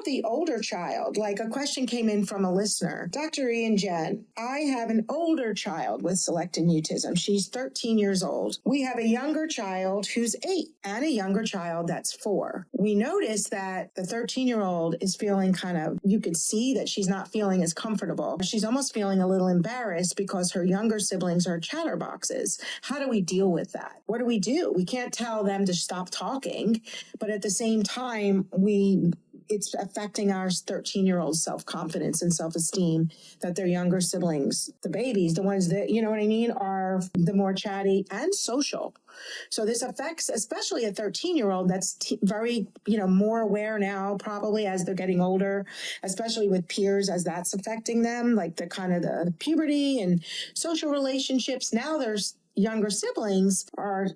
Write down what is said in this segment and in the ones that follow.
about the older child? Like a question came in from a listener. Dr. E and Jen, I have an older child with selective mutism. She's 13 years old. We have a younger child who's 8 and a younger child that's 4. We noticed that the 13-year-old is feeling kind of, you could see that she's not feeling as comfortable. She's almost feeling a little embarrassed because her younger siblings are chatterboxes. How do we deal with that? What do? We can't tell them to stop talking, but at the same time, it's affecting our 13-year-old self-confidence and self-esteem that their younger siblings, the babies, the ones that, you know what I mean, are the more chatty and social. So this affects especially a 13-year-old that's very, more aware now, probably as they're getting older, especially with peers, as that's affecting them, like the kind of the puberty and social relationships. Now there's younger siblings are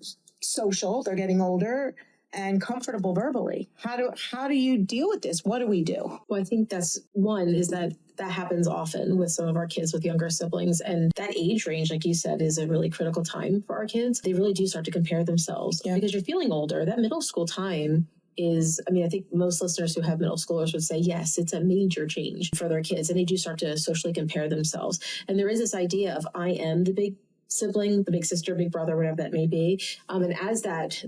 social, they're getting older and comfortable verbally. How do you deal with this? What do we do? Well, I think that's one is that happens often with some of our kids with younger siblings. And that age range, like you said, is a really critical time for our kids. They really do start to compare themselves because you're feeling older. That middle school time is, I think most listeners who have middle schoolers would say, yes, it's a major change for their kids. And they do start to socially compare themselves. And there is this idea of I am the big sibling, the big sister, big brother, whatever that may be. And as that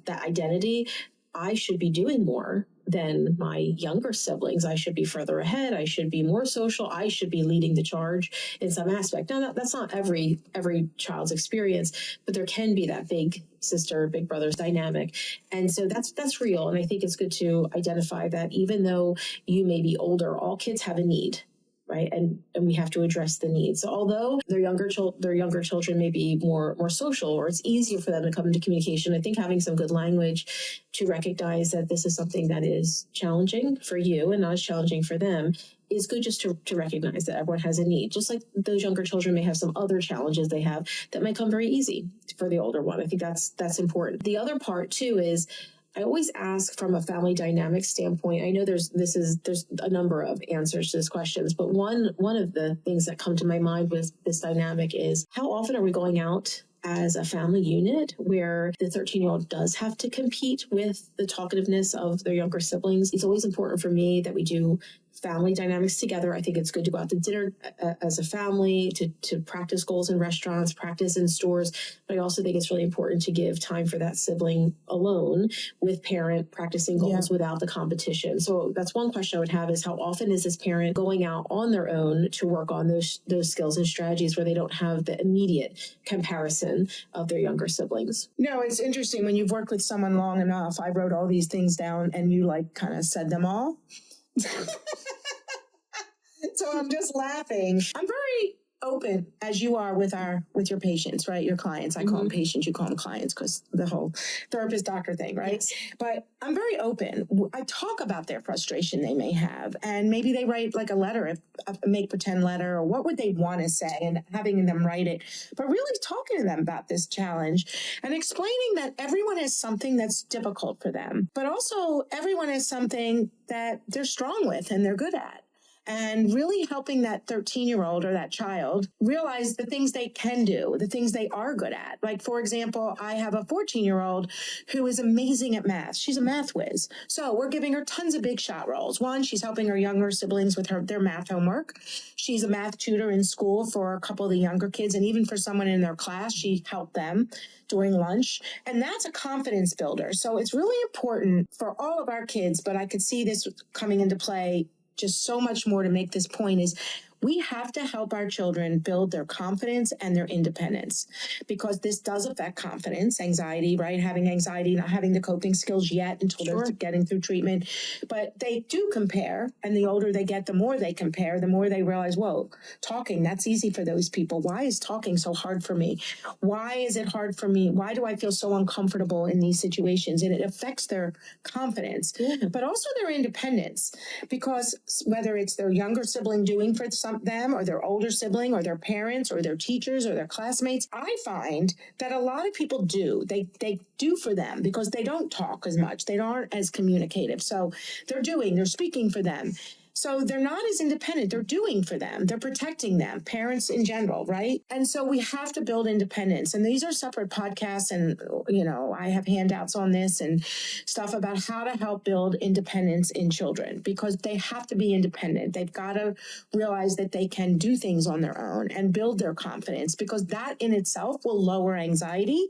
identity, I should be doing more than my younger siblings. I should be further ahead. I should be more social. I should be leading the charge in some aspect. Now, that's not every child's experience, but there can be that big sister, big brother's dynamic. And so that's real. And I think it's good to identify that even though you may be older, all kids have a need. Right. And we have to address the needs. So although their younger children may be more social, or it's easier for them to come into communication, I think having some good language to recognize that this is something that is challenging for you and not as challenging for them is good, just to recognize that everyone has a need. Just like those younger children may have some other challenges they have that might come very easy for the older one. I think that's important. The other part too is I always ask from a family dynamic standpoint. I know there's a number of answers to these questions, but one of the things that come to my mind with this dynamic is how often are we going out as a family unit where the 13-year-old does have to compete with the talkativeness of their younger siblings. It's always important for me that we do family dynamics together. I think it's good to go out to dinner as a family, to practice goals in restaurants, practice in stores. But I also think it's really important to give time for that sibling alone with parent practicing goals without the competition. So that's one question I would have is how often is this parent going out on their own to work on those skills and strategies where they don't have the immediate comparison of their younger siblings? No, it's interesting. When you've worked with someone long enough, I wrote all these things down and you kind of said them all. So I'm just laughing. I'm very open, as you are with your patients, right? Your clients. I call them patients, you call them clients, because the whole therapist doctor thing, right? Yes. But I'm very open. I talk about their frustration they may have, and maybe they write like a letter, a make pretend letter, or what would they want to say, and having them write it, but really talking to them about this challenge and explaining that everyone has something that's difficult for them, but also everyone has something that they're strong with and they're good at. And really helping that 13-year-old or that child realize the things they can do, the things they are good at. Like, for example, I have a 14-year-old who is amazing at math. She's a math whiz. So we're giving her tons of big shot roles. One, she's helping her younger siblings with their math homework. She's a math tutor in school for a couple of the younger kids. And even for someone in their class, she helped them during lunch. And that's a confidence builder. So it's really important for all of our kids, but I could see this coming into play just so much more to make this point is we have to help our children build their confidence and their independence, because this does affect confidence, anxiety, right? Having anxiety, not having the coping skills yet until they're getting through treatment. But they do compare, and the older they get, the more they compare, the more they realize, whoa, talking, that's easy for those people. Why is talking so hard for me? Why is it hard for me? Why do I feel so uncomfortable in these situations? And it affects their confidence, but also their independence, because whether it's their younger sibling doing for them or their older sibling or their parents or their teachers or their classmates, I find that a lot of people do. They do for them because they don't talk as much. They aren't as communicative. So they're speaking for them. So they're not as independent. They're doing for them. They're protecting them, parents in general, right? And so we have to build independence. And these are separate podcasts. And, I have handouts on this and stuff about how to help build independence in children, because they have to be independent. They've got to realize that they can do things on their own and build their confidence, because that in itself will lower anxiety,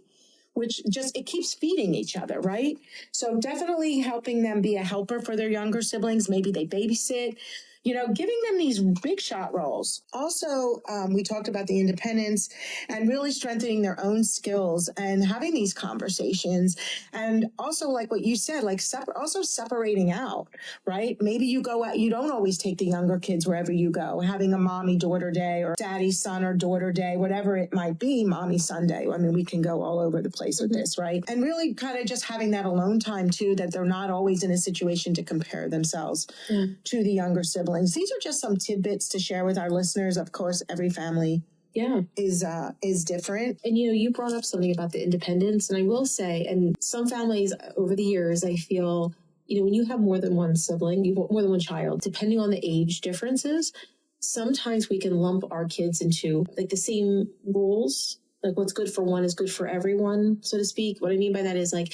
which just, it keeps feeding each other, right? So definitely helping them be a helper for their younger siblings. Maybe they babysit, giving them these big shot roles. Also, we talked about the independence and really strengthening their own skills and having these conversations. And also, like what you said, like also separating out, right? Maybe you go out, you don't always take the younger kids wherever you go, having a mommy daughter day or daddy son or daughter day, whatever it might be, mommy Sunday. I mean, we can go all over the place with this, right? And really kind of just having that alone time too, that they're not always in a situation to compare themselves to the younger siblings. These are just some tidbits to share with our listeners. Of course, every family is different. And you brought up something about the independence, and I will say, and some families over the years, I feel, when you have more than one sibling, you have more than one child, depending on the age differences, sometimes we can lump our kids into like the same rules. Like what's good for one is good for everyone, so to speak. What I mean by that is like,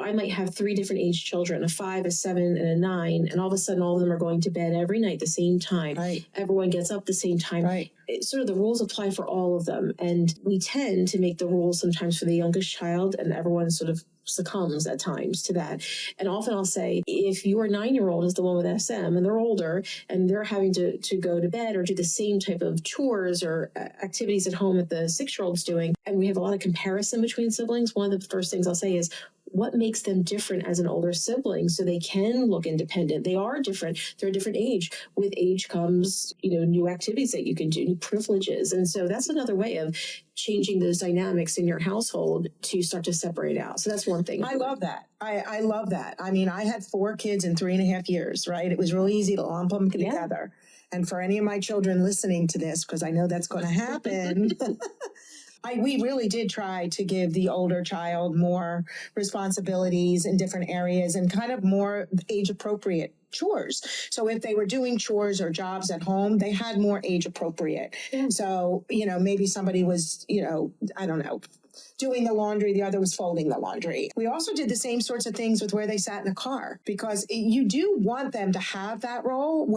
I might have 3 different age children, a 5, a 7, and a 9. And all of a sudden, all of them are going to bed every night the same time. Right. Everyone gets up the same time. Right. Sort of the rules apply for all of them. And we tend to make the rules sometimes for the youngest child, and everyone sort of succumbs at times to that. And often I'll say, if your 9-year-old is the one with SM and they're older and they're having to go to bed or do the same type of chores or activities at home that the 6-year-old's doing, and we have a lot of comparison between siblings, one of the first things I'll say is, what makes them different as an older sibling so they can look independent? They are different. They're a different age. With age comes, new activities that you can do, new privileges. And so that's another way of changing those dynamics in your household to start to separate out. So that's one thing. I love that. I love that. I mean, I had 4 kids in 3.5 years, right? It was really easy to lump them together. And for any of my children listening to this, because I know that's going to happen, we really did try to give the older child more responsibilities in different areas and kind of more age appropriate chores. So if they were doing chores or jobs at home, they had more age appropriate. Yeah. So, maybe somebody was, I don't know, doing the laundry, the other was folding the laundry. We also did the same sorts of things with where they sat in a car, because you do want them to have that role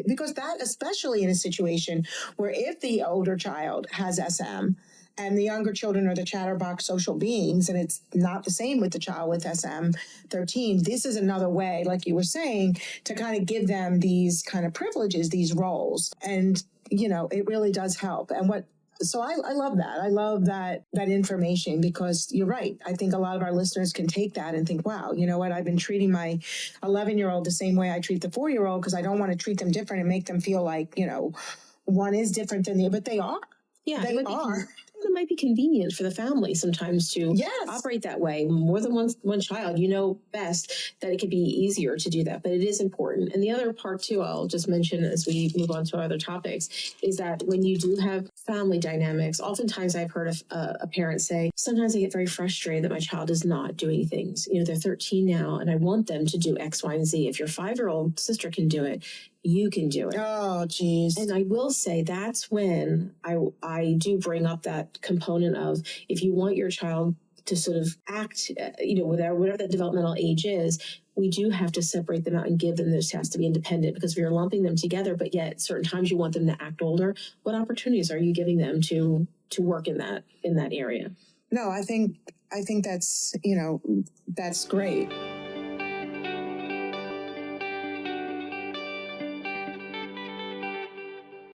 because that, especially in a situation where if the older child has SM, and the younger children are the chatterbox social beings, and it's not the same with the child with SM-13. This is another way, like you were saying, to kind of give them these kind of privileges, these roles. And, it really does help. So I love that. I love that information, because you're right. I think a lot of our listeners can take that and think, wow, you know what? I've been treating my 11-year-old the same way I treat the 4-year-old, because I don't want to treat them different and make them feel like, one is different than the other, but they are. Yeah, they are. It might be convenient for the family sometimes to operate that way. More than one child, best that it could be easier to do that, but it is important. And the other part too, I'll just mention as we move on to our other topics, is that when you do have family dynamics, oftentimes I've heard a parent say, sometimes I get very frustrated that my child is not doing things. They're 13 now and I want them to do X, Y, and Z. If your 5-year-old sister can do it, you can do it. Oh, geez. And I will say that's when I do bring up that component of, if you want your child to sort of act, whatever that developmental age is, we do have to separate them out and give them those tasks to be independent, because if you're lumping them together, but yet certain times you want them to act older, what opportunities are you giving them to work in that area? No, I think that's, that's great.